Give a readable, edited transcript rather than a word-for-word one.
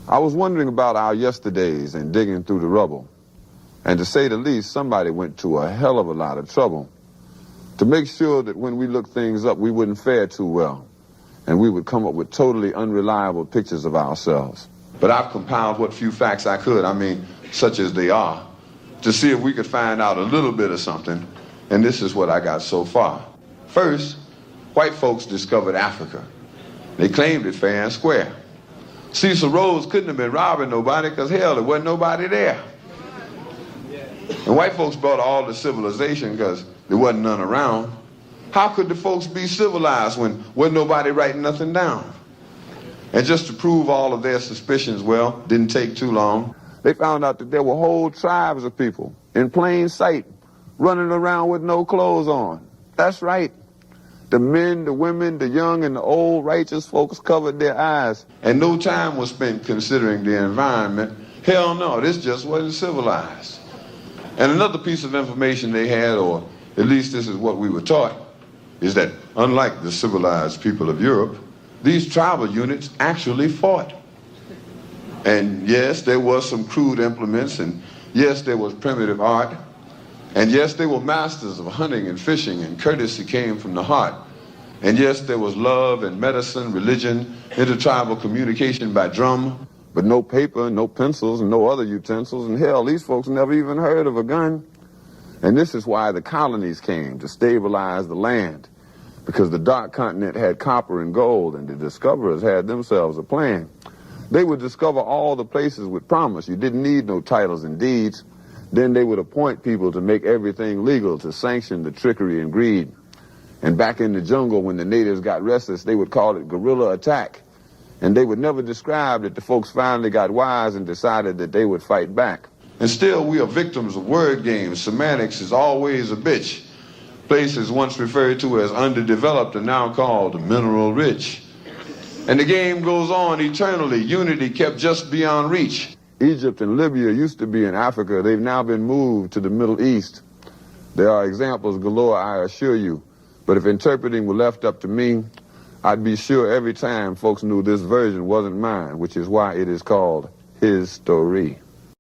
I was wondering about our yesterdays and digging through the rubble. And to say the least, somebody went to a hell of a lot of trouble to make sure that when we looked things up, we wouldn't fare too well, and we would come up with totally unreliable pictures of ourselves. But I've compiled what few facts I could, such as they are, to see if we could find out a little bit of something, and this is what I got so far. First, white folks discovered Africa. They claimed it fair and square. Cecil Rhodes couldn't have been robbing nobody because, hell, there wasn't nobody there. And white folks brought all the civilization because there wasn't none around. How could the folks be civilized when wasn't nobody writing nothing down? And just to prove all of their suspicions, well, didn't take too long. They found out that there were whole tribes of people in plain sight running around with no clothes on. That's right. The men, the women, the young, and the old righteous folks covered their eyes. And no time was spent considering the environment. Hell no, this just wasn't civilized. And another piece of information they had, or at least this is what we were taught, is that unlike the civilized people of Europe, these tribal units actually fought. And yes, there was some crude implements, and yes, there was primitive art, and yes, they were masters of hunting and fishing, and courtesy came from the heart. And yes, there was love and medicine, religion, intertribal communication by drum, but no paper, no pencils, and no other utensils, and hell, these folks never even heard of a gun. And this is why the colonies came, to stabilize the land, because the dark continent had copper and gold, and the discoverers had themselves a plan. They would discover all the places with promise. You didn't need no titles and deeds. Then they would appoint people to make everything legal, to sanction the trickery and greed. And back in the jungle, when the natives got restless, they would call it guerrilla attack. And they would never describe that the folks finally got wise and decided that they would fight back. And still, we are victims of word games. Semantics is always a bitch. Places once referred to as underdeveloped are now called mineral rich. And the game goes on eternally. Unity kept just beyond reach. Egypt and Libya used to be in Africa. They've now been moved to the Middle East. There are examples galore, I assure you. But if interpreting were left up to me, I'd be sure every time folks knew this version wasn't mine, which is why it is called his story.